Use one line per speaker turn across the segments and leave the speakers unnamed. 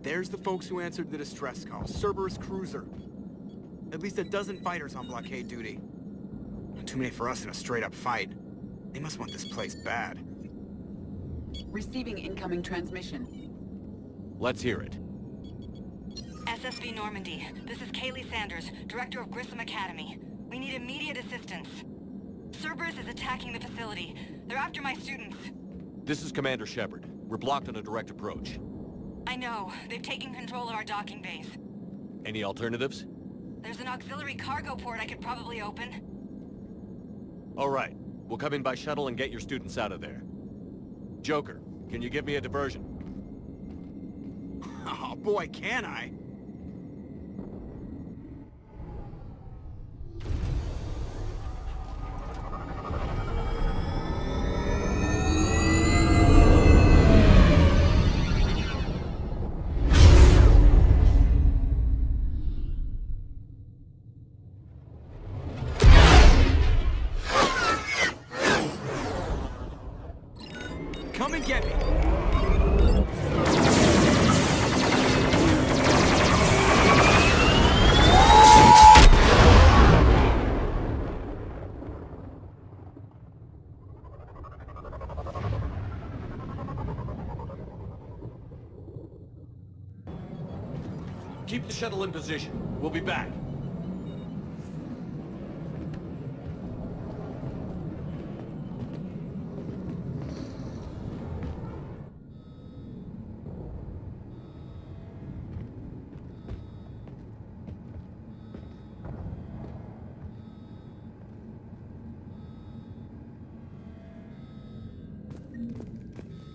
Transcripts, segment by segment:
There's the folks who answered the distress call. Cerberus cruiser. At least a dozen fighters on blockade duty. Not too many for us in a straight-up fight. They must want this place bad.
Receiving incoming transmission.
Let's hear it.
SSV Normandy. This is Kaylee Sanders, director of Grissom Academy. We need immediate assistance. Cerberus is attacking the facility. They're after my students.
This is Commander Shepard. We're blocked on a direct approach.
I know. They've taken control of our docking base.
Any alternatives?
There's an auxiliary cargo port I could probably open.
All right. We'll come in by shuttle and get your students out of there. Joker, can you give me a diversion?
Oh boy, can I? Come and get me!
Keep the shuttle in position. We'll be back.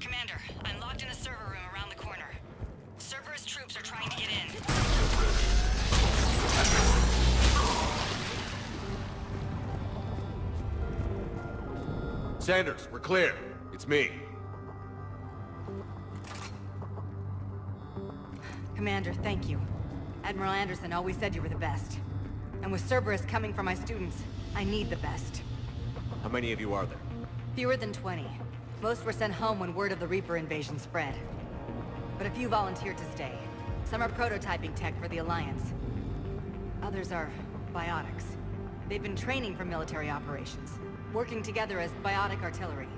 Commander, I'm locked in a server room around the corner. Cerberus troops are trying to get in.
Sanders, we're clear. It's me.
Commander, thank you. Admiral Anderson always said you were the best. And with Cerberus coming for my students, I need the best.
How many of you are there?
Fewer than 20. Most were sent home when word of the Reaper invasion spread. But a few volunteered to stay. Some are prototyping tech for the Alliance. Others are biotics. They've been training for military operations, working together as biotic artillery.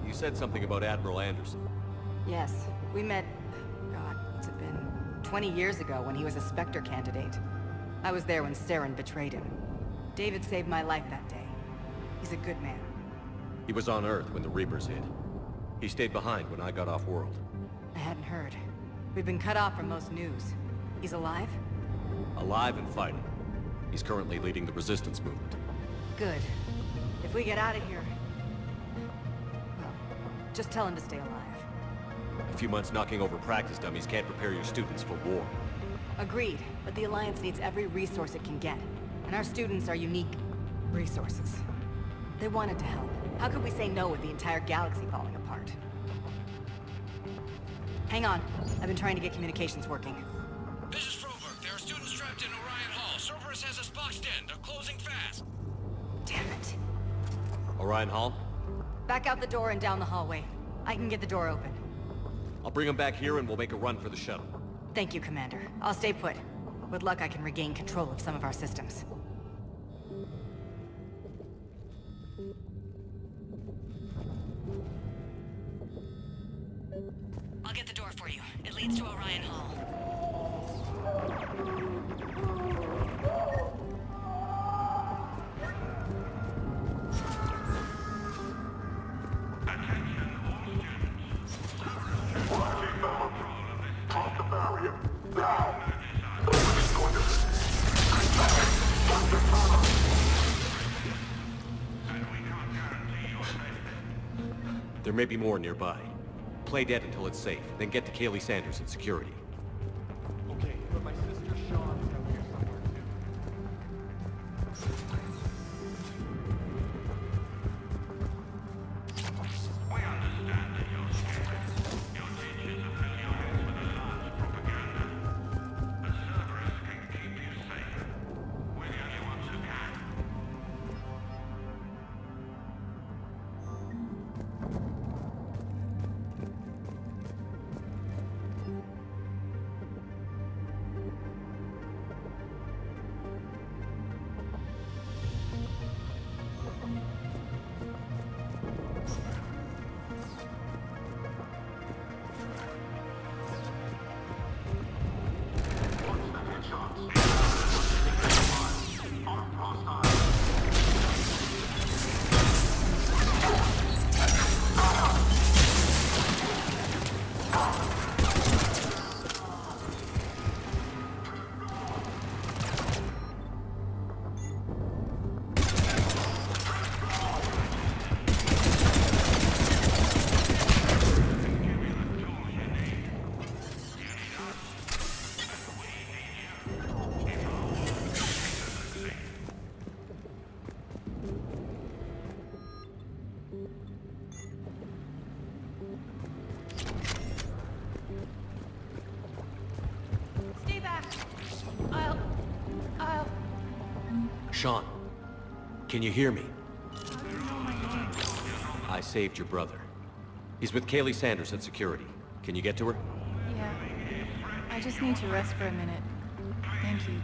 You said something about Admiral Anderson.
Yes, we met... God, what's it been? 20 years ago when he was a Spectre candidate. I was there when Saren betrayed him. David saved my life that day. He's a good man.
He was on Earth when the Reapers hit. He stayed behind when I got off-world.
I hadn't heard. We've been cut off from most news. He's alive?
Alive and fighting. He's currently leading the resistance movement.
Good. If we get out of here... well, just tell him to stay alive.
A few months knocking over practice dummies can't prepare your students for war.
Agreed, but the Alliance needs every resource it can get. And our students are unique resources. They wanted to help. How could we say no with the entire galaxy falling apart? Hang on. I've been trying to get communications working.
This is Froberg. There are students trapped in Orion Hall. Cerberus has us boxed in. They're closing fast.
Damn it.
Orion Hall?
Back out the door and down the hallway. I can get the door open.
I'll bring them back here and we'll make a run for the shuttle.
Thank you, Commander. I'll stay put. With luck, I can regain control of some of our systems. I'll get the door for you. It leads to Orion Hall.
There may be more nearby. Play dead until it's safe, then get to Kaylee Sanders in security.
Okay, but my sister Sean is out here somewhere
We understand that you're scared. Your teachers are familiar with the latest propaganda. But Cerberus can keep you safe. We're the only ones who can.
Sean, can you hear me? I saved your brother. He's with Kaylee Sanders at security. Can you get to her?
Yeah. I just need to rest for a minute. Thank you.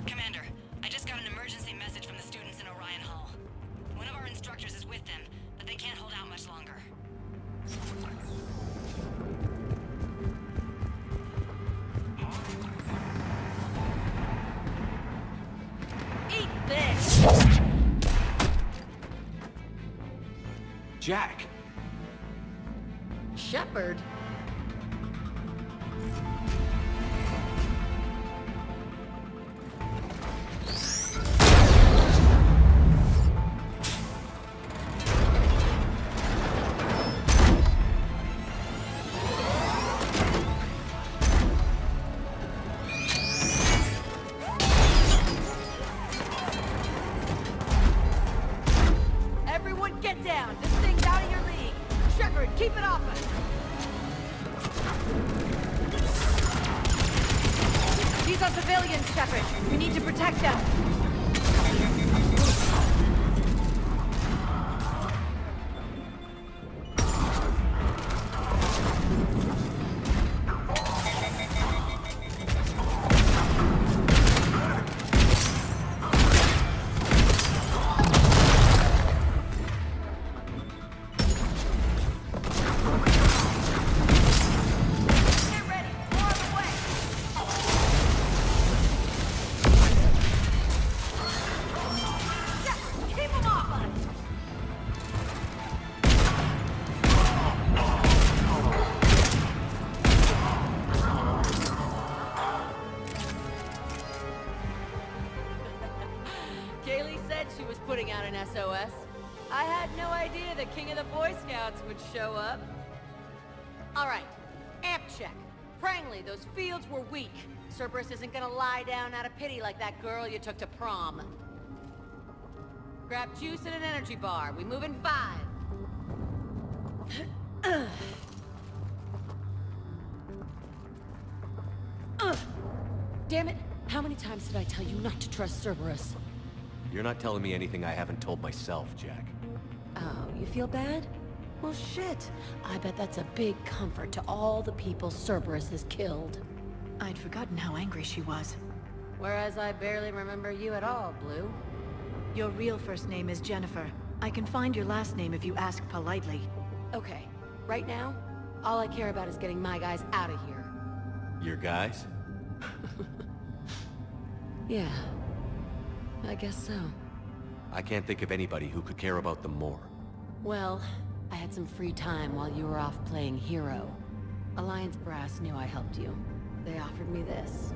Commander, I just got an emergency message from the students in Orion Hall. One of our instructors is with them, but they can't hold out much longer. Eat this!
Jack!
Shepard? Everyone get down! This thing's out of your league! Shepard, keep it off us! These are civilians, Shepard. You need to protect them. Get ready. More on the way. Shepard, keep them off us. Kaylee said she was putting out an SOS. I had no idea the king of the Boy Scouts would show up. All right, amp check. Prangley, those fields were weak. Cerberus isn't gonna lie down out of pity like that girl you took to prom. Grab juice and an energy bar. We move in 5. Damn it! How many times did I tell you not to trust Cerberus?
You're not telling me anything I haven't told myself, Jack.
Oh, you feel bad? Well, shit. I bet that's a big comfort to all the people Cerberus has killed.
I'd forgotten how angry she was.
Whereas I barely remember you at all, Blue.
Your real first name is Jennifer. I can find your last name if you ask politely.
Okay, right now, all I care about is getting my guys out of here.
Your guys?
Yeah, I guess so.
I can't think of anybody who could care about them more.
Well, I had some free time while you were off playing hero. Alliance Brass knew I helped you. They offered me this.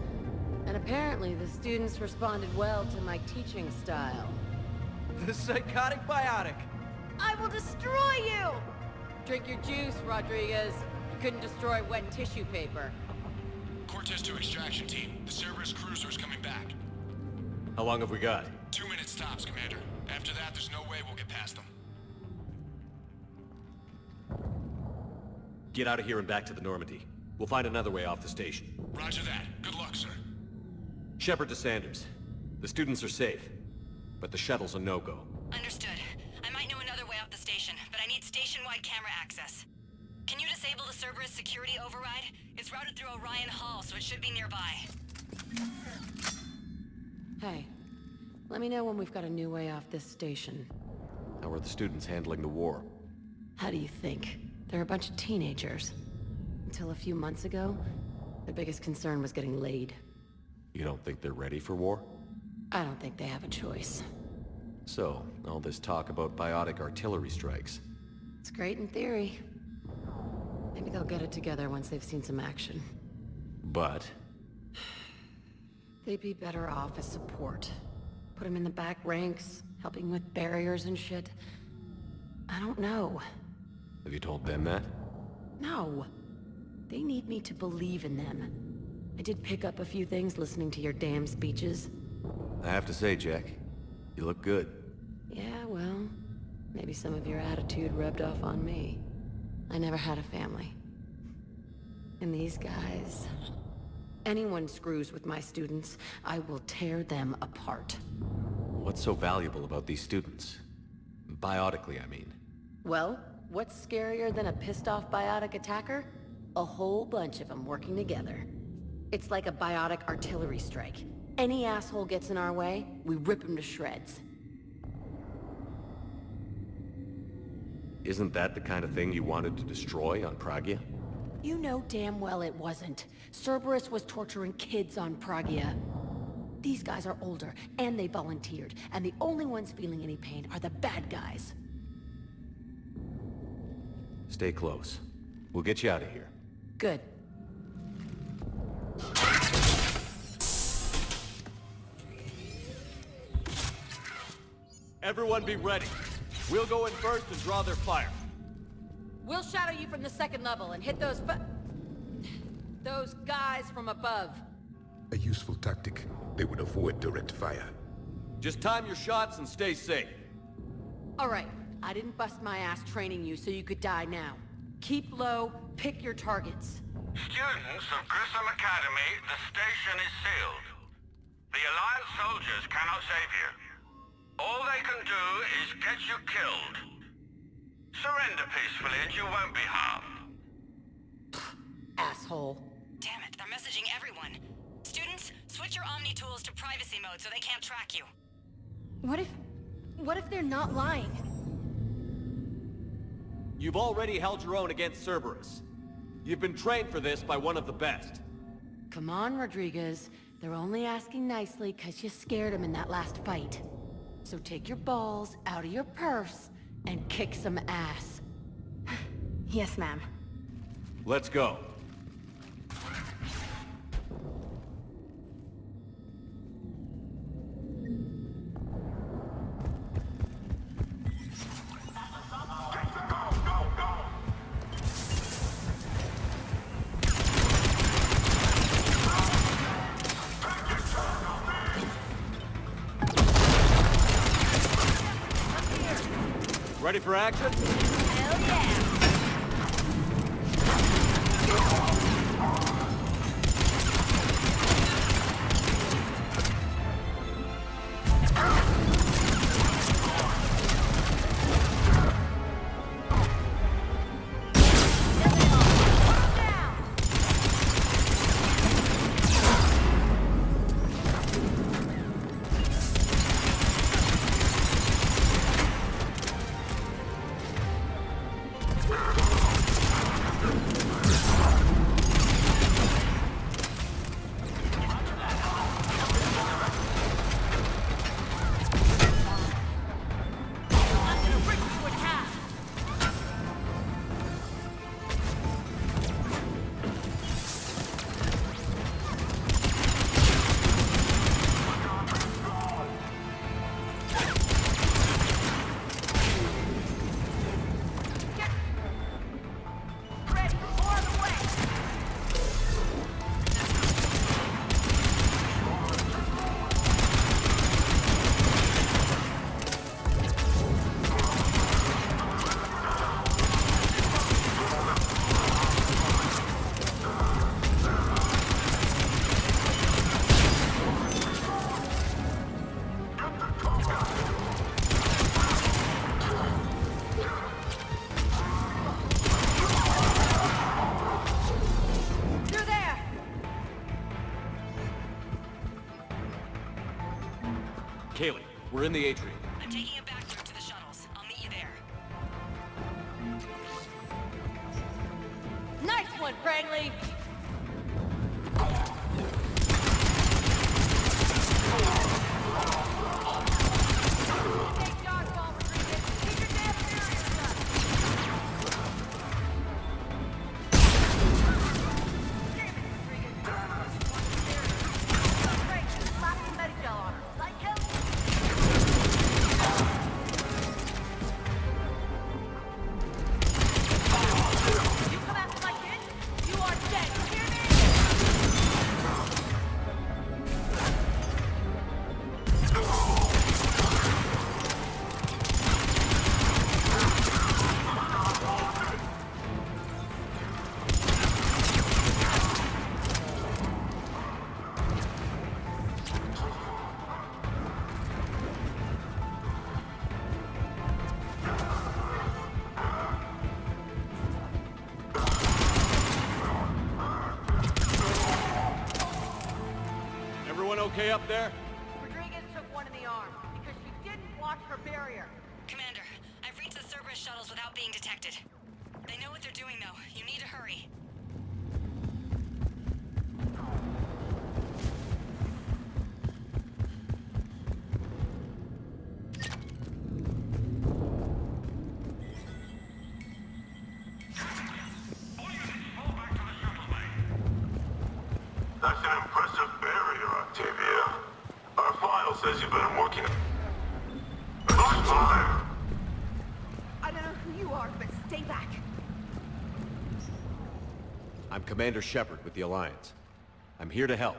And apparently the students responded well to my teaching style.
The psychotic biotic.
I will destroy you! Drink your juice, Rodriguez. You couldn't destroy wet tissue paper.
Cortez to extraction team. The Cerberus cruiser is coming back.
How long have we got?
2 minutes tops, Commander. After that, there's no way we'll get past them.
Get out of here and back to the Normandy. We'll find another way off the station.
Roger that. Good luck, sir.
Shepard to Sanders. The students are safe, but the shuttle's a no-go.
Understood. I might know another way off the station, but I need station-wide camera access. Can you disable the Cerberus security override? It's routed through Orion Hall, so it should be nearby. Hey, let me know when we've got a new way off this station.
How are the students handling the war?
How do you think? They're a bunch of teenagers. Until a few months ago, their biggest concern was getting laid.
You don't think they're ready for war?
I don't think they have a choice.
So, all this talk about biotic artillery strikes.
It's great in theory. Maybe they'll get it together once they've seen some action.
But?
They'd be better off as support. Put them in the back ranks, helping with barriers and shit. I don't know.
Have you told them that?
No. They need me to believe in them. I did pick up a few things listening to your damn speeches.
I have to say, Jack, you look good.
Yeah, well, maybe some of your attitude rubbed off on me. I never had a family.
And these guys... Anyone screws with my students, I will tear them apart.
What's so valuable about these students? Biotically, I mean.
Well, what's scarier than a pissed-off biotic attacker? A whole bunch of them working together. It's like a biotic artillery strike. Any asshole gets in our way, we rip him to shreds.
Isn't that the kind of thing you wanted to destroy on Pragia?
You know damn well it wasn't. Cerberus was torturing kids on Pragia. These guys are older, and they volunteered, and the only ones feeling any pain are the bad guys.
Stay close. We'll get you out of here.
Good.
Everyone be ready. We'll go in first and draw their fire.
We'll shadow you from the second level and hit those guys from above.
A useful tactic. They would avoid direct fire.
Just time your shots and stay safe.
All right. I didn't bust my ass training you so you could die now. Keep low, pick your targets.
Students of Grissom Academy, the station is sealed. The Alliance soldiers cannot save you. All they can do is get you killed. Surrender peacefully and you won't be harmed.
Asshole.
Damn it, they're messaging everyone. Students, switch your Omni tools to privacy mode so they can't track you.
What if they're not lying?
You've already held your own against Cerberus. You've been trained for this by one of the best.
Come on, Rodriguez. They're only asking nicely because you scared them in that last fight. So take your balls out of your purse and kick some ass.
Yes, ma'am.
Let's go. Ready for action?
Hell yeah!
Kaylee, we're in the atrium.
I'm taking a back route to the shuttles. I'll meet you there.
Nice one, Franklin!
You are dead!
okay up there?
Rodriguez took one in the arm because she didn't watch her barrier. Commander, I've reached the Cerberus shuttles without being detected. They know what they're doing, though. You need to hurry.
That's an impressive barrier, Octavia. Our file says you've been working... Fire!
I don't know who you are, but stay back.
I'm Commander Shepard with the Alliance. I'm here to help.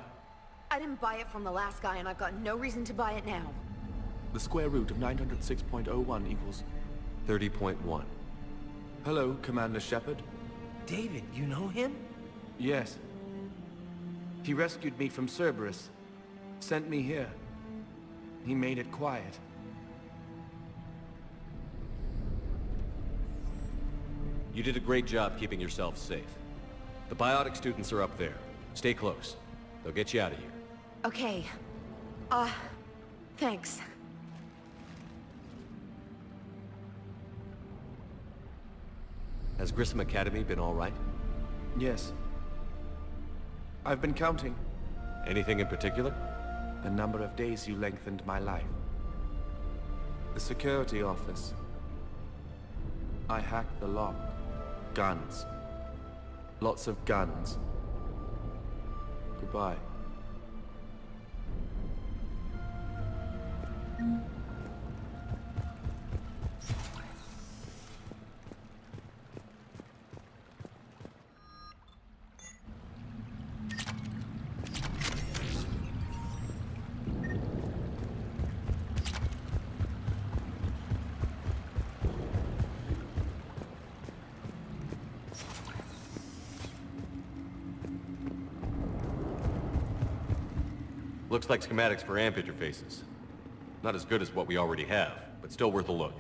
I didn't buy it from the last guy, and I've got no reason to buy it now.
The square root of 906.01 equals...
30.1.
Hello, Commander Shepard.
David, you know him?
Yes. He rescued me from Cerberus. Sent me here. He made it quiet.
You did a great job keeping yourself safe. The biotic students are up there. Stay close. They'll get you out of here.
Okay. Thanks.
Has Grissom Academy been all right?
Yes. I've been counting.
Anything in particular?
The number of days you lengthened my life. The security office. I hacked the lock. Guns. Lots of guns. Goodbye.
Looks like schematics for amp interfaces. Not as good as what we already have, but still worth a look.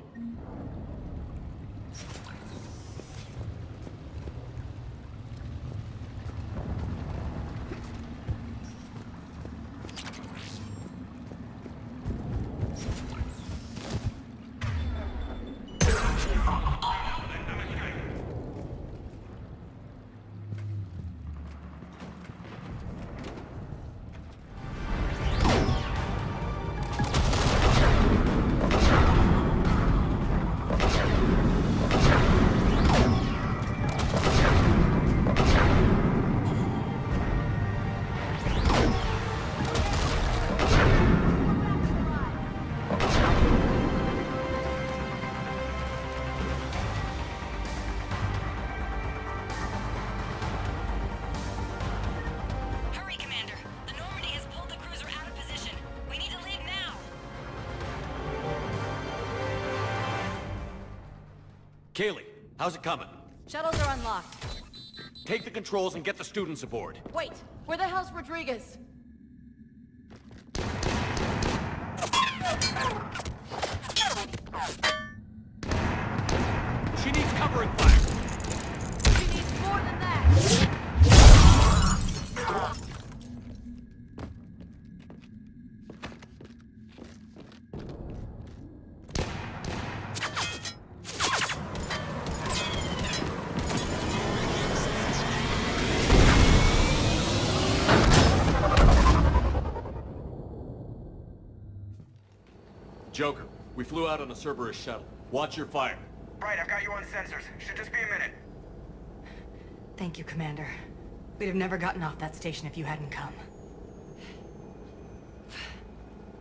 Kaylee, how's it coming?
Shuttles are unlocked.
Take the controls and get the students aboard.
Wait, where the hell's Rodriguez?
She needs covering fire.
She needs more than that.
Joker, we flew out on a Cerberus shuttle. Watch your fire.
Right, I've got you on sensors. Should just be a minute.
Thank you, Commander. We'd have never gotten off that station if you hadn't come.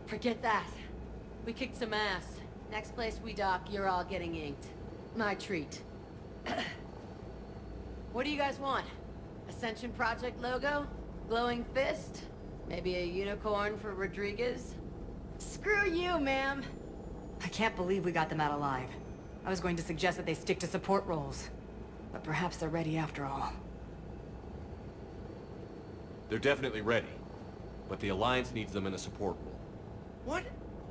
Forget that. We kicked some ass. Next place we dock, you're all getting inked. My treat. What do you guys want? Ascension Project logo? Glowing fist? Maybe a unicorn for Rodriguez?
Screw you, ma'am! I can't believe we got them out alive. I was going to suggest that they stick to support roles. But perhaps they're ready after all.
They're definitely ready. But the Alliance needs them in a support role.
What?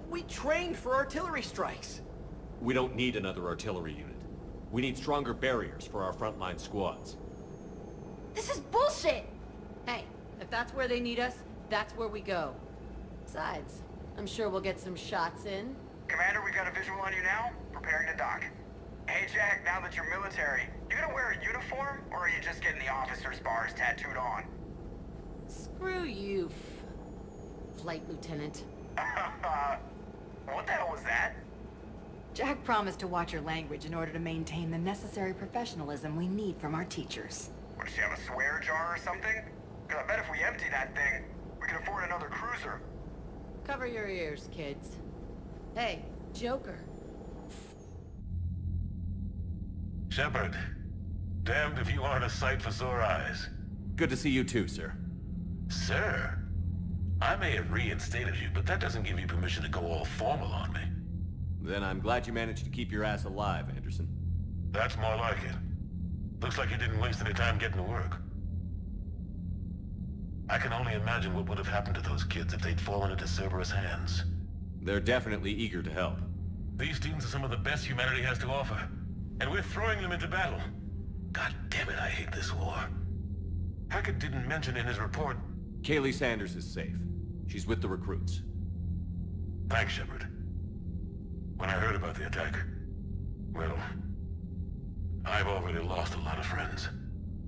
We trained for artillery strikes.
We don't need another artillery unit. We need stronger barriers for our frontline squads.
This is bullshit! Hey, if that's where they need us, that's where we go. Besides, I'm sure we'll get some shots in.
Commander, we got a visual on you now. Preparing to dock. Hey, Jack, now that you're military, you gonna wear a uniform, or are you just getting the officer's bars tattooed on?
Screw you, Flight Lieutenant.
What the hell was that?
Jack promised to watch your language in order to maintain the necessary professionalism we need from our teachers.
What, does she have a swear jar or something? Because I bet if we empty that thing, we can afford another cruiser.
Cover your ears, kids. Hey, Joker.
Shepard, damned if you aren't a sight for sore eyes.
Good to see you too, sir.
Sir, I may have reinstated you, but that doesn't give you permission to go all formal on me.
Then I'm glad you managed to keep your ass alive, Anderson.
That's more like it. Looks like you didn't waste any time getting to work. I can only imagine what would have happened to those kids if they'd fallen into Cerberus' hands.
They're definitely eager to help.
These students are some of the best humanity has to offer, and we're throwing them into battle. God damn it, I hate this war. Hackett didn't mention in his report...
Kaylee Sanders is safe. She's with the recruits.
Thanks, Shepard. When I heard about the attack, well, I've already lost a lot of friends.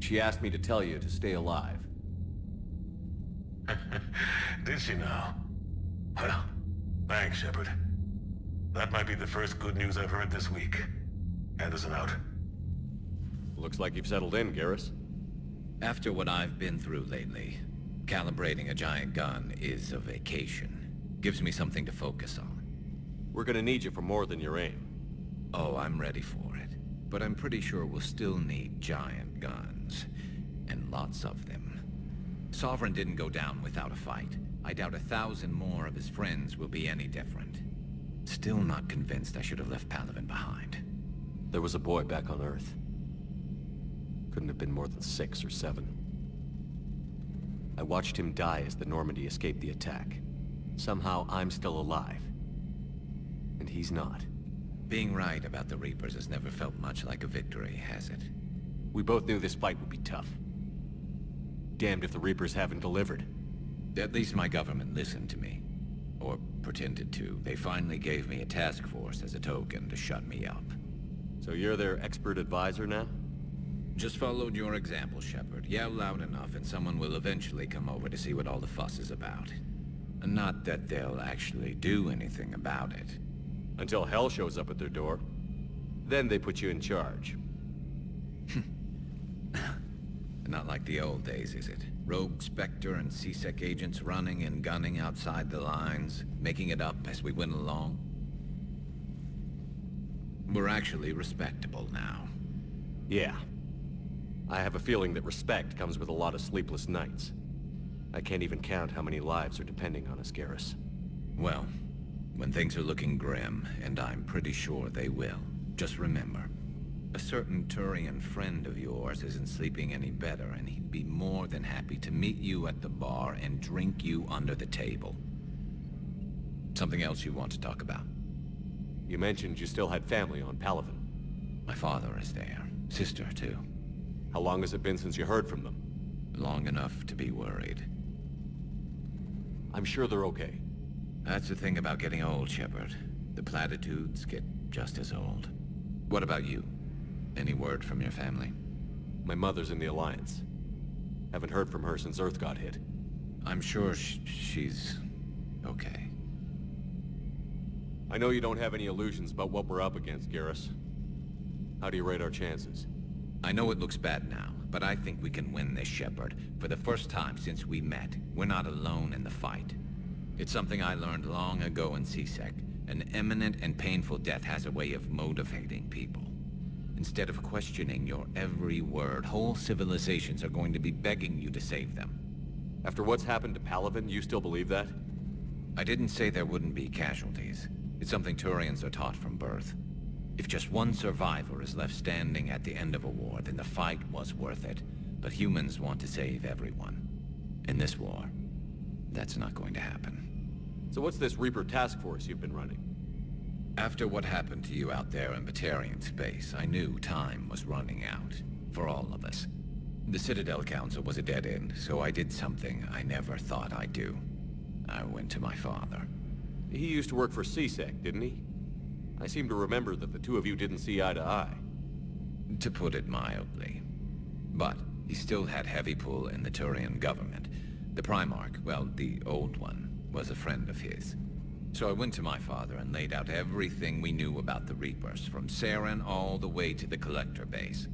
She asked me to tell you to stay alive.
Did she now? Well, thanks, Shepard. That might be the first good news I've heard this week. Anderson out.
Looks like you've settled in, Garrus.
After what I've been through lately, calibrating a giant gun is a vacation. Gives me something to focus on.
We're gonna need you for more than your aim.
Oh, I'm ready for it. But I'm pretty sure we'll still need giant guns. And lots of them. Sovereign didn't go down without a fight. I doubt 1,000 more of his friends will be any different. Still not convinced I should have left Palaven behind.
There was a boy back on Earth. Couldn't have been more than 6 or 7. I watched him die as the Normandy escaped the attack. Somehow I'm still alive. And he's not.
Being right about the Reapers has never felt much like a victory, has it?
We both knew this fight would be tough. Damned if the Reapers haven't delivered.
At least my government listened to me. Or pretended to. They finally gave me a task force as a token to shut me up.
So you're their expert advisor now?
Just followed your example, Shepard. Yell loud enough and someone will eventually come over to see what all the fuss is about. Not that they'll actually do anything about it.
Until hell shows up at their door. Then they put you in charge.
Not like the old days, is it? Rogue Spectre and C-Sec agents running and gunning outside the lines, making it up as we went along. We're actually respectable now.
Yeah. I have a feeling that respect comes with a lot of sleepless nights. I can't even count how many lives are depending on us, Garrus.
Well, when things are looking grim, and I'm pretty sure they will, just remember, a certain Turian friend of yours isn't sleeping any better, and he'd be more than happy to meet you at the bar and drink you under the table. Something else you want to talk about?
You mentioned you still had family on Palaven.
My father is there. Sister, too.
How long has it been since you heard from them?
Long enough to be worried.
I'm sure they're okay.
That's the thing about getting old, Shepard. The platitudes get just as old. What about you? Any word from your family?
My mother's in the Alliance. Haven't heard from her since Earth got hit.
I'm sure she's... okay.
I know you don't have any illusions about what we're up against, Garrus. How do you rate our chances?
I know it looks bad now, but I think we can win this, Shepard. For the first time since we met, we're not alone in the fight. It's something I learned long ago in C-Sec. An imminent and painful death has a way of motivating people. Instead of questioning your every word, whole civilizations are going to be begging you to save them.
After what's happened to Palaven, you still believe that?
I didn't say there wouldn't be casualties. It's something Turians are taught from birth. If just one survivor is left standing at the end of a war, then the fight was worth it. But humans want to save everyone. In this war, that's not going to happen.
So what's this Reaper task force you've been running?
After what happened to you out there in Batarian space, I knew time was running out. For all of us. The Citadel Council was a dead end, so I did something I never thought I'd do. I went to my father.
He used to work for CSEC, didn't he? I seem to remember that the two of you didn't see eye to eye.
To put it mildly. But he still had heavy pull in the Turian government. The Primarch, well, the old one, was a friend of his. So I went to my father and laid out everything we knew about the Reapers, from Saren all the way to the Collector base.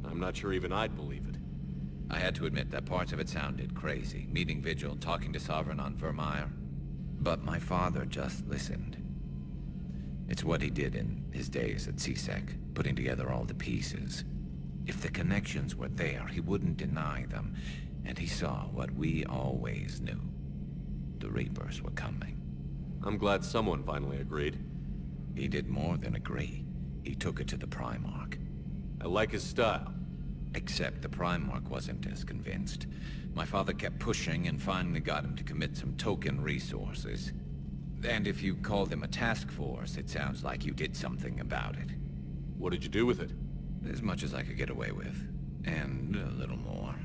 I'm not sure even I'd believe it.
I had to admit that parts of it sounded crazy, meeting Vigil, talking to Sovereign on Vermeer. But my father just listened. It's what he did in his days at CSEC, putting together all the pieces. If the connections were there, he wouldn't deny them, and he saw what we always knew. The Reapers were coming.
I'm glad someone finally agreed.
He did more than agree. He took it to the Primarch.
I like his style.
Except the Primarch wasn't as convinced. My father kept pushing and finally got him to commit some token resources. And if you call them a task force, it sounds like you did something about it.
What did you do with it?
As much as I could get away with. And a little more.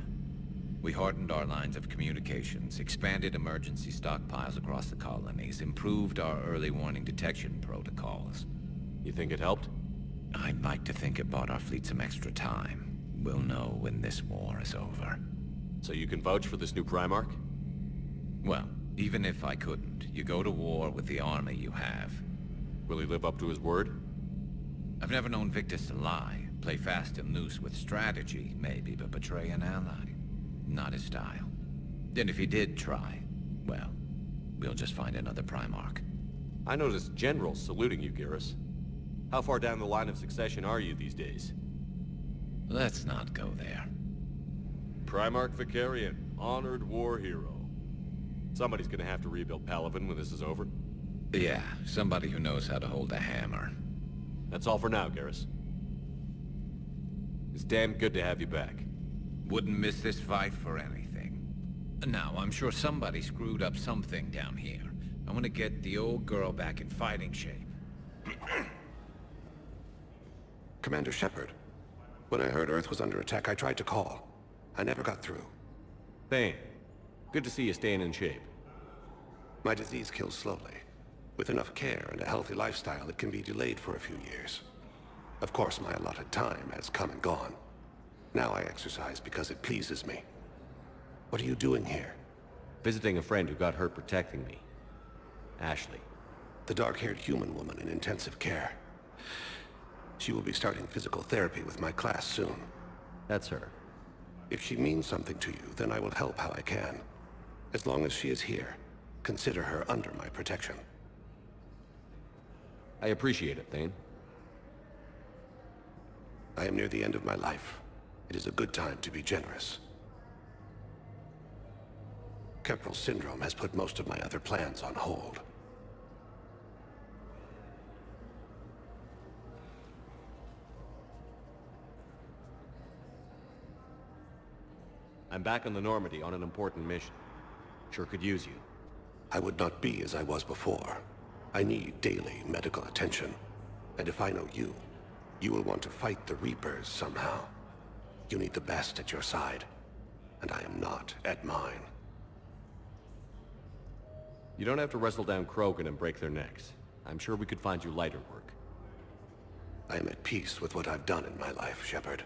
We hardened our lines of communications, expanded emergency stockpiles across the colonies, improved our early warning detection protocols.
You think it helped?
I'd like to think it bought our fleet some extra time. We'll know when this war is over.
So you can vouch for this new Primarch?
Well, even if I couldn't, you go to war with the army you have.
Will he live up to his word?
I've never known Victus to lie. Play fast and loose with strategy, maybe, but betray an ally. Not his style. And if he did try, well, we'll just find another Primarch.
I noticed generals saluting you, Garrus. How far down the line of succession are you these days?
Let's not go there.
Primarch Vicarian, honored war hero. Somebody's gonna have to rebuild Palaven when this is over.
Yeah, somebody who knows how to hold a hammer.
That's all for now, Garrus. It's damn good to have you back.
Wouldn't miss this fight for anything. Now, I'm sure somebody screwed up something down here. I want to get the old girl back in fighting shape.
Commander Shepard. When I heard Earth was under attack, I tried to call. I never got through.
Thane, good to see you staying in shape.
My disease kills slowly. With enough care and a healthy lifestyle, it can be delayed for a few years. Of course, my allotted time has come and gone. Now I exercise because it pleases me. What are you doing here?
Visiting a friend who got hurt protecting me. Ashley.
The dark-haired human woman in intensive care. She will be starting physical therapy with my class soon.
That's her.
If she means something to you, then I will help how I can. As long as she is here, consider her under my protection.
I appreciate it, Thane.
I am near the end of my life. It is a good time to be generous. Keprel syndrome has put most of my other plans on hold.
I'm back on the Normandy on an important mission. Sure could use you.
I would not be as I was before. I need daily medical attention. And if I know you, you will want to fight the Reapers somehow. You need the best at your side, and I am not at mine.
You don't have to wrestle down Krogan and break their necks. I'm sure we could find you lighter work.
I am at peace with what I've done in my life, Shepard.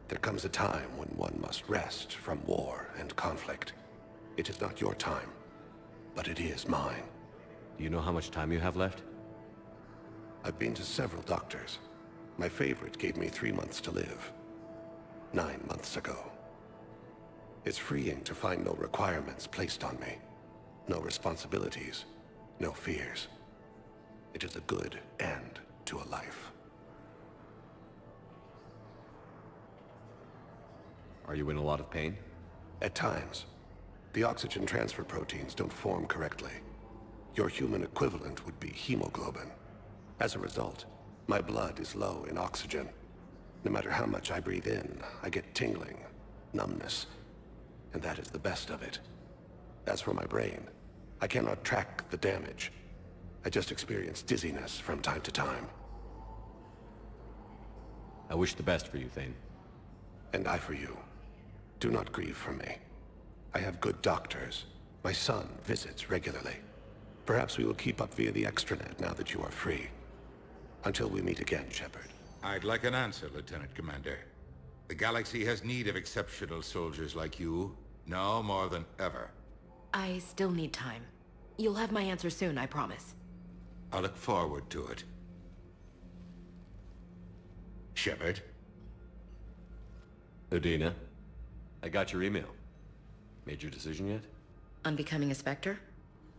There comes a time when one must rest from war and conflict. It is not your time, but it is mine.
Do you know how much time you have left?
I've been to several doctors. My favorite gave me 3 months to live. 9 months ago. It's freeing to find no requirements placed on me. No responsibilities. No fears. It is a good end to a life.
Are you in a lot of pain?
At times. The oxygen transfer proteins don't form correctly. Your human equivalent would be hemoglobin. As a result, my blood is low in oxygen. No matter how much I breathe in, I get tingling, numbness, and that is the best of it. As for my brain, I cannot track the damage. I just experience dizziness from time to time.
I wish the best for you, Thane.
And I for you. Do not grieve for me. I have good doctors, My son visits regularly. Perhaps we will keep up via the extranet now that you are free. Until we meet again, Shepard.
I'd like an answer, Lieutenant Commander. The galaxy has need of exceptional soldiers like you, now more than ever.
I still need time. You'll have my answer soon, I promise.
I look forward to it. Shepard?
Udina, I got your email. Made your decision yet?
On becoming a Spectre?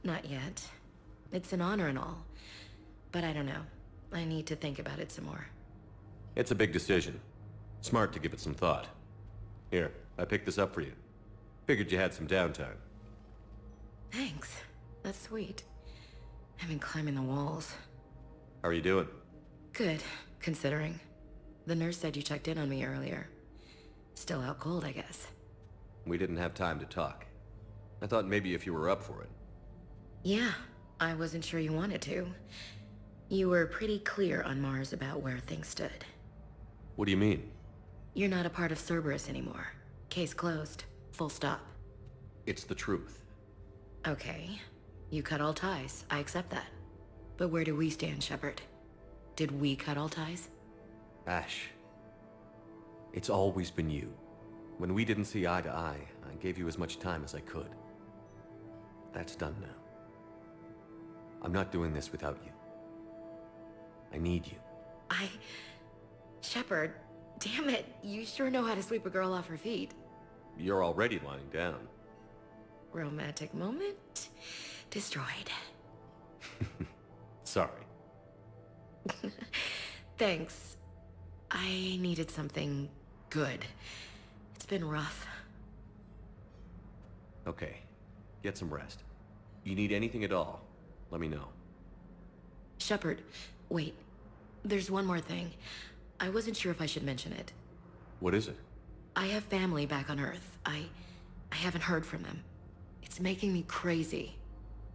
Not yet. It's an honor and all. But I don't know. I need to think about it some more.
It's a big decision. Smart to give it some thought. Here, I picked this up for you. Figured you had some downtime.
Thanks. That's sweet. I've been climbing the walls.
How are you doing?
Good, considering. The nurse said you checked in on me earlier. Still out cold, I guess.
We didn't have time to talk. I thought maybe if you were up for it.
Yeah, I wasn't sure you wanted to. You were pretty clear on Mars about where things stood.
What do you mean?
You're not a part of Cerberus anymore. Case closed. Full stop.
It's the truth.
Okay. You cut all ties. I accept that. But where do we stand, Shepard? Did we cut all ties?
Ash. It's always been you. When we didn't see eye to eye, I gave you as much time as I could. That's done now. I'm not doing this without you. I need you.
Shepard, damn it. You sure know how to sweep a girl off her feet.
You're already lying down.
Romantic moment destroyed.
Sorry.
Thanks. I needed something good. It's been rough.
Okay. Get some rest. You need anything at all, let me know.
Shepard, wait. There's one more thing. I wasn't sure if I should mention it.
What is it?
I have family back on Earth. I haven't heard from them. It's making me crazy.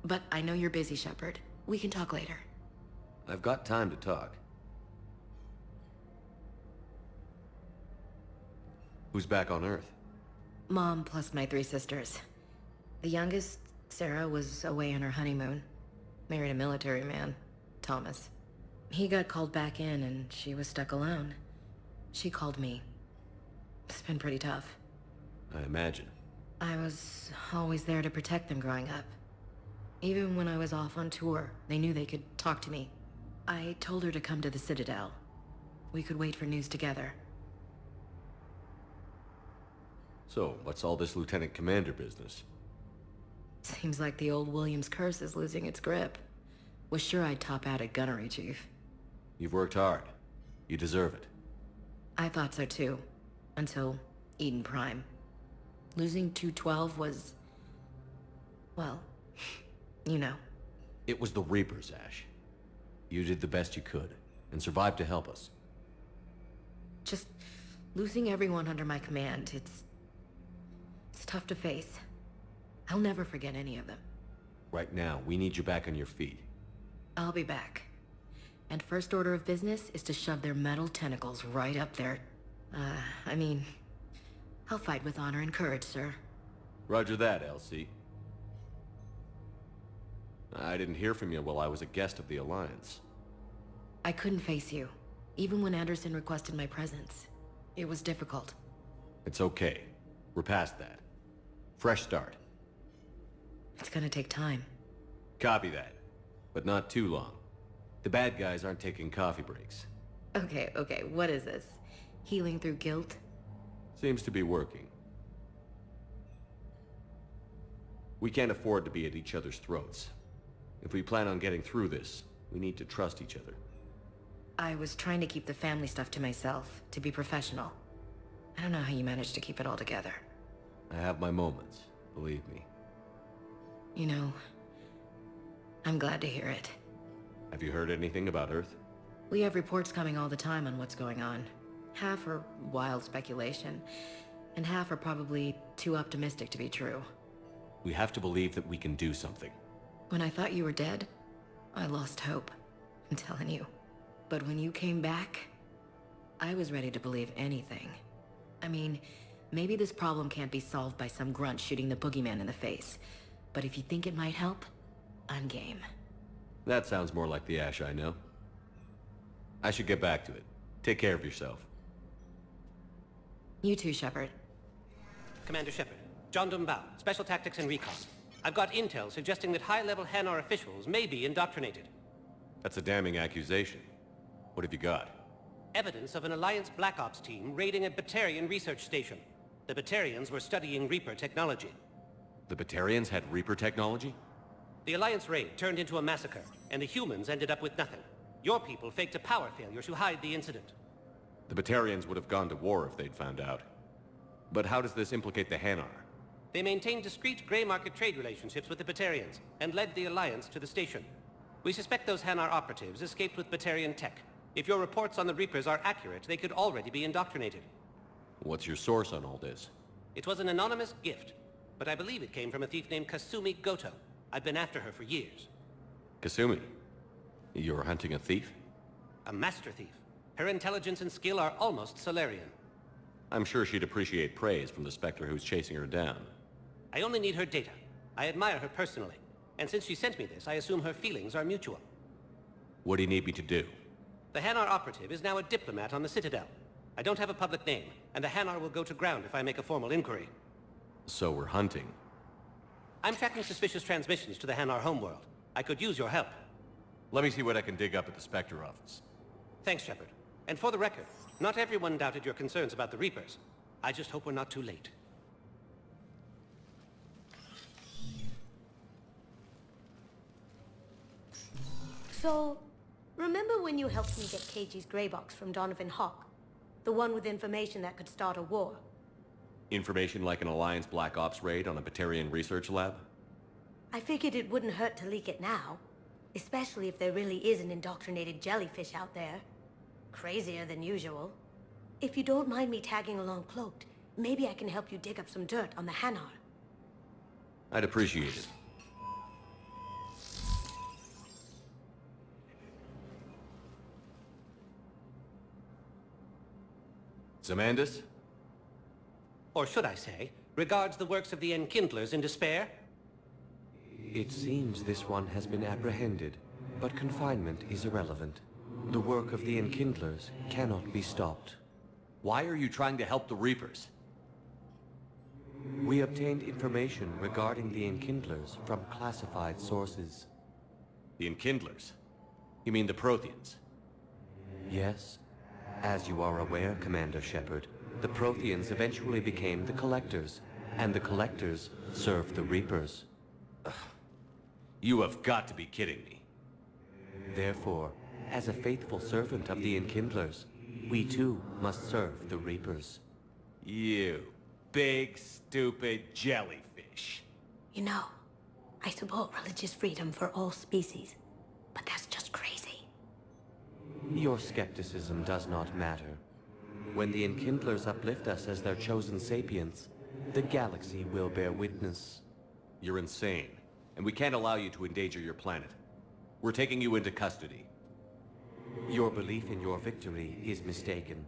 But I know you're busy, Shepard. We can talk later.
I've got time to talk. Who's back on Earth?
Mom plus my 3 sisters. The youngest, Sarah, was away on her honeymoon. Married a military man, Thomas. He got called back in and she was stuck alone. She called me. It's been pretty tough.
I imagine.
I was always there to protect them growing up. Even when I was off on tour, they knew they could talk to me. I told her to come to the Citadel. We could wait for news together.
So, what's all this Lieutenant Commander business?
Seems like the old Williams curse is losing its grip. Was sure I'd top out at gunnery, Chief.
You've worked hard. You deserve it.
I thought so too. Until Eden Prime. Losing 212 was... well, you know.
It was the Reapers, Ash. You did the best you could, and survived to help us.
Just losing everyone under my command, it's tough to face. I'll never forget any of them.
Right now, we need you back on your feet.
I'll be back. And first order of business is to shove their metal tentacles right up there. I mean, I'll fight with honor and courage, sir.
Roger that, Elsie. I didn't hear from you while I was a guest of the Alliance.
I couldn't face you, even when Anderson requested my presence. It was difficult.
It's okay. We're past that. Fresh start.
It's gonna take time.
Copy that. But not too long. The bad guys aren't taking coffee breaks.
Okay, what is this? Healing through guilt?
Seems to be working. We can't afford to be at each other's throats. If we plan on getting through this, we need to trust each other.
I was trying to keep the family stuff to myself, to be professional. I don't know how you managed to keep it all together.
I have my moments, believe me.
You know, I'm glad to hear it.
Have you heard anything about Earth?
We have reports coming all the time on what's going on. Half are wild speculation, and half are probably too optimistic to be true.
We have to believe that we can do something.
When I thought you were dead, I lost hope. I'm telling you. But when you came back, I was ready to believe anything. I mean, maybe this problem can't be solved by some grunt shooting the boogeyman in the face. But if you think it might help, I'm game.
That sounds more like the Ash I know. I should get back to it. Take care of yourself.
You too, Shepard.
Commander Shepard, John Dumbao, Special Tactics and Recon. I've got intel suggesting that high-level Hanar officials may be indoctrinated.
That's a damning accusation. What have you got?
Evidence of an Alliance Black Ops team raiding a Batarian research station. The Batarians were studying Reaper technology.
The Batarians had Reaper technology?
The Alliance raid turned into a massacre, and the humans ended up with nothing. Your people faked a power failure to hide the incident.
The Batarians would have gone to war if they'd found out. But how does this implicate the Hanar?
They maintained discreet gray market trade relationships with the Batarians, and led the Alliance to the station. We suspect those Hanar operatives escaped with Batarian tech. If your reports on the Reapers are accurate, they could already be indoctrinated.
What's your source on all this?
It was an anonymous gift, but I believe it came from a thief named Kasumi Goto. I've been after her for years.
Kasumi? You're hunting a thief?
A master thief. Her intelligence and skill are almost Solarian.
I'm sure she'd appreciate praise from the Spectre who's chasing her down.
I only need her data. I admire her personally. And since she sent me this, I assume her feelings are mutual.
What do you need me to do?
The Hanar operative is now a diplomat on the Citadel. I don't have a public name, and the Hanar will go to ground if I make a formal inquiry.
So we're hunting.
I'm tracking suspicious transmissions to the Hanar homeworld. I could use your help.
Let me see what I can dig up at the Spectre office.
Thanks, Shepard. And for the record, not everyone doubted your concerns about the Reapers. I just hope we're not too late.
So, remember when you helped me get KG's grey box from Donovan Hawk? The one with information that could start a war?
Information like an Alliance Black Ops raid on a Batarian research lab?
I figured it wouldn't hurt to leak it now. Especially if there really is an indoctrinated jellyfish out there. Crazier than usual. If you don't mind me tagging along cloaked, maybe I can help you dig up some dirt on the Hanar.
I'd appreciate it. Zamandis?
Or should I say, regards the works of the Enkindlers in despair?
It seems this one has been apprehended, but confinement is irrelevant. The work of the Enkindlers cannot be stopped.
Why are you trying to help the Reapers?
We obtained information regarding the Enkindlers from classified sources.
The Enkindlers? You mean the Protheans?
Yes. As you are aware, Commander Shepard, the Protheans eventually became the Collectors, and the Collectors served the Reapers.
You have got to be kidding me.
Therefore, as a faithful servant of the Enkindlers, we too must serve the Reapers.
You big, stupid jellyfish.
You know, I support religious freedom for all species, but that's just crazy.
Your skepticism does not matter. When the Enkindlers uplift us as their chosen sapients, the galaxy will bear witness.
You're insane, and we can't allow you to endanger your planet. We're taking you into custody.
Your belief in your victory is mistaken.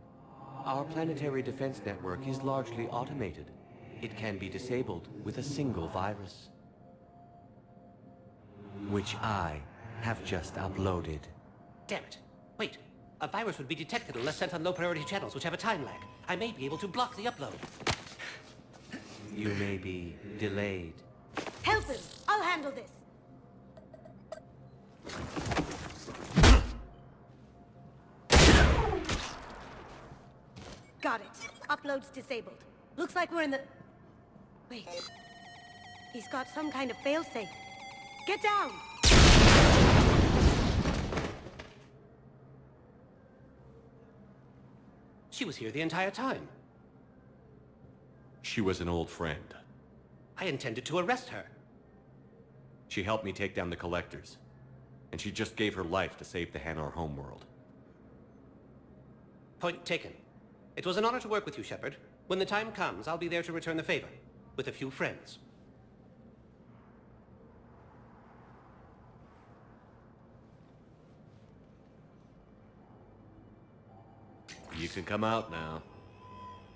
Our planetary defense network is largely automated. It can be disabled with a single virus, which I have just uploaded.
Damn it. Wait. A virus would be detected unless sent on low-priority channels, which have a time lag. I may be able to block the upload.
You may be delayed.
Help him! I'll handle this! Got it. Upload's disabled. Looks like we're in the... Wait. He's got some kind of failsafe. Get down!
She was here the entire time.
She was an old friend.
I intended to arrest her.
She helped me take down the Collectors. And she just gave her life to save the Hanar homeworld.
Point taken. It was an honor to work with you, Shepard. When the time comes, I'll be there to return the favor. With a few friends.
You can come out now.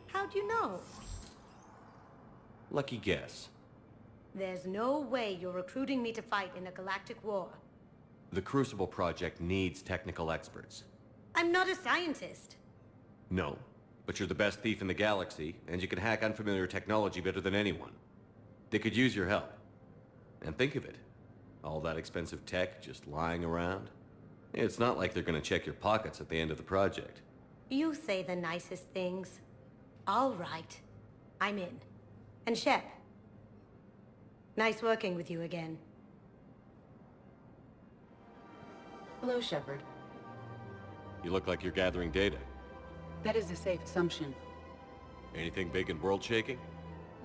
How'd you know?
Lucky guess.
There's no way you're recruiting me to fight in a galactic war.
The Crucible Project needs technical experts.
I'm not a scientist.
No, but you're the best thief in the galaxy, and you can hack unfamiliar technology better than anyone. They could use your help. And think of it. All that expensive tech just lying around. It's not like they're gonna check your pockets at the end of the project.
You say the nicest things. All right. I'm in. And Shep. Nice working with you again.
Hello, Shepard.
You look like you're gathering data.
That is a safe assumption.
Anything big and world-shaking?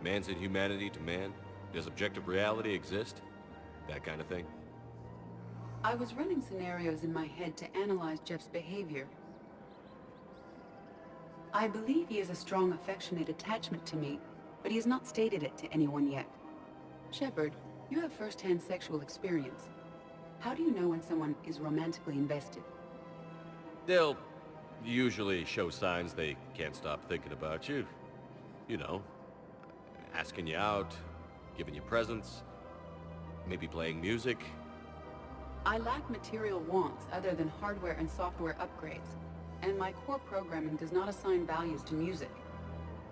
Man's inhumanity to man? Does objective reality exist? That kind of thing?
I was running scenarios in my head to analyze Jeff's behavior. I believe he has a strong affectionate attachment to me, but he has not stated it to anyone yet. Shepard, you have first-hand sexual experience. How do you know when someone is romantically invested?
They'll usually show signs they can't stop thinking about you. You know, asking you out, giving you presents, maybe playing music.
I lack material wants other than hardware and software upgrades, and my core programming does not assign values to music.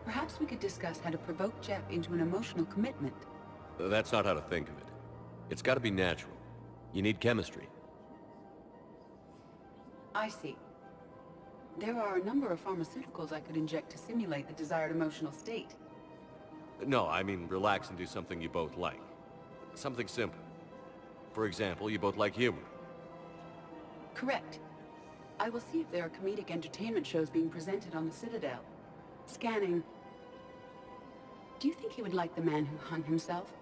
Perhaps we could discuss how to provoke Jeff into an emotional commitment.
That's not how to think of it. It's gotta be natural. You need chemistry.
I see. There are a number of pharmaceuticals I could inject to simulate the desired emotional state.
No, I mean relax and do something you both like. Something simple. For example, you both like humor.
Correct. I will see if there are comedic entertainment shows being presented on the Citadel. Scanning. Do you think he would like The Man Who Hung Himself?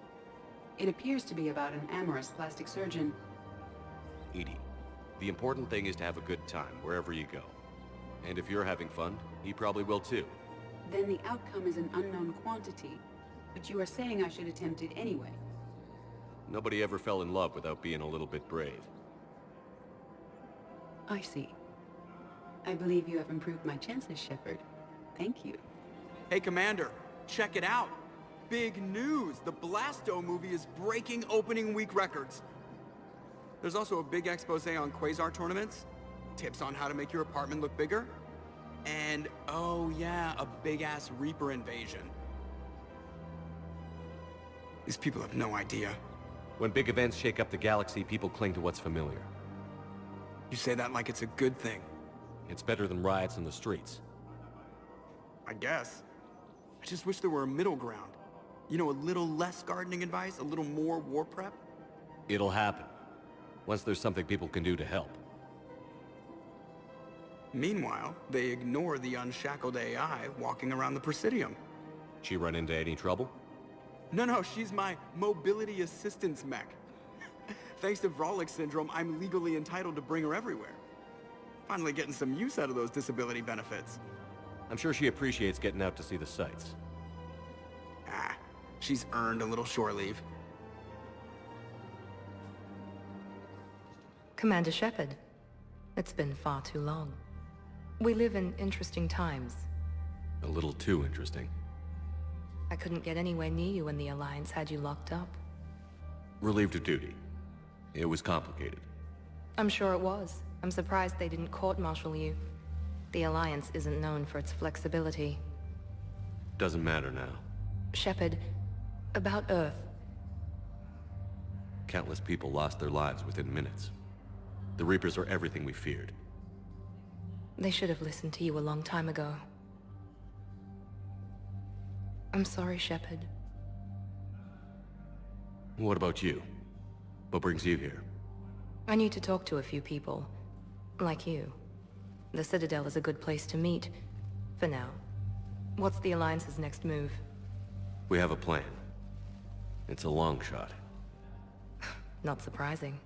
It appears to be about an amorous plastic surgeon.
Edie, the important thing is to have a good time wherever you go. And if you're having fun, he probably will too.
Then the outcome is an unknown quantity, but you are saying I should attempt it anyway.
Nobody ever fell in love without being a little bit brave.
I see. I believe you have improved my chances, Shepard. Thank you.
Hey, Commander, check it out. Big news! The Blasto movie is breaking opening week records. There's also a big expose on Quasar tournaments, tips on how to make your apartment look bigger, and, oh yeah, a big-ass Reaper invasion. These people have no idea.
When big events shake up the galaxy, people cling to what's familiar.
You say that like it's a good thing.
It's better than riots in the streets.
I guess. I just wish there were a middle ground. You know, a little less gardening advice, a little more war prep?
It'll happen. Once there's something people can do to help.
Meanwhile, they ignore the unshackled AI walking around the Presidium.
She run into any trouble?
No, she's my mobility assistance mech. Thanks to Vrolic syndrome, I'm legally entitled to bring her everywhere. Finally getting some use out of those disability benefits.
I'm sure she appreciates getting out to see the sights.
She's earned a little shore leave.
Commander Shepard, it's been far too long. We live in interesting times.
A little too interesting.
I couldn't get anywhere near you when the Alliance had you locked up.
Relieved of duty. It was complicated.
I'm sure it was. I'm surprised they didn't court-martial you. The Alliance isn't known for its flexibility.
Doesn't matter now.
Shepard, about Earth.
Countless people lost their lives within minutes. The Reapers are everything we feared.
They should have listened to you a long time ago. I'm sorry, Shepard.
What about you? What brings you here?
I need to talk to a few people. Like you. The Citadel is a good place to meet. For now. What's the Alliance's next move?
We have a plan. It's a long shot.
Not surprising.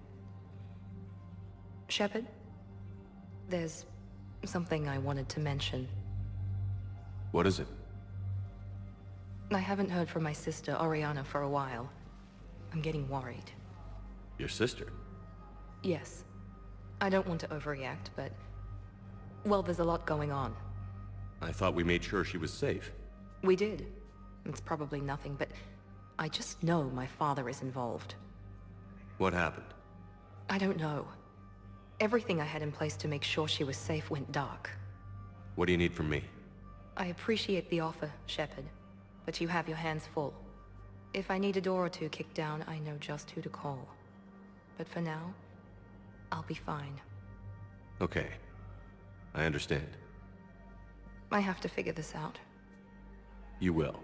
Shepard? There's something I wanted to mention.
What is it?
I haven't heard from my sister, Oriana, for a while. I'm getting worried.
Your sister?
Yes. I don't want to overreact, but... well, there's a lot going on.
I thought we made sure she was safe.
We did. It's probably nothing, but... I just know my father is involved.
What happened?
I don't know. Everything I had in place to make sure she was safe went dark.
What do you need from me?
I appreciate the offer, Shepard, but you have your hands full. If I need a door or two kicked down, I know just who to call. But for now, I'll be fine.
Okay. I understand.
I have to figure this out.
You will.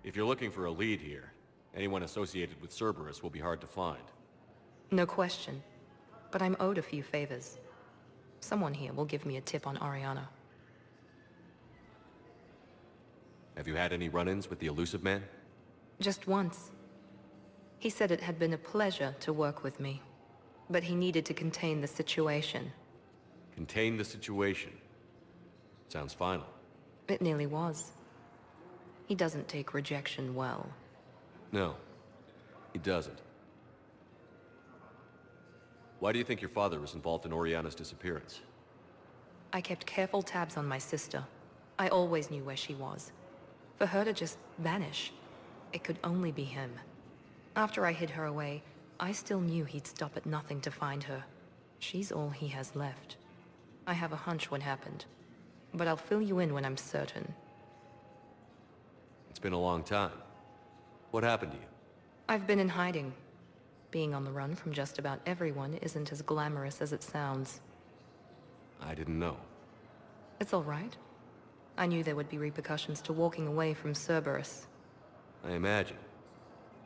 If you're looking for a lead here, anyone associated with Cerberus will be hard to find.
No question. But I'm owed a few favors. Someone here will give me a tip on Oriana.
Have you had any run-ins with the Elusive Man?
Just once. He said it had been a pleasure to work with me, but he needed to contain the situation.
Contain the situation. Sounds final.
It nearly was. He doesn't take rejection well.
No, he doesn't. Why do you think your father was involved in Oriana's disappearance?
I kept careful tabs on my sister. I always knew where she was. For her to just vanish, it could only be him. After I hid her away, I still knew he'd stop at nothing to find her. She's all he has left. I have a hunch what happened, but I'll fill you in when I'm certain.
It's been a long time. What happened to you?
I've been in hiding. Being on the run from just about everyone isn't as glamorous as it sounds.
I didn't know.
It's all right. I knew there would be repercussions to walking away from Cerberus.
I imagine.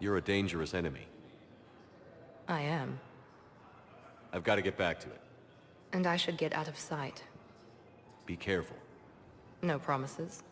You're a dangerous enemy.
I am.
I've got to get back to it.
And I should get out of sight.
Be careful.
No promises.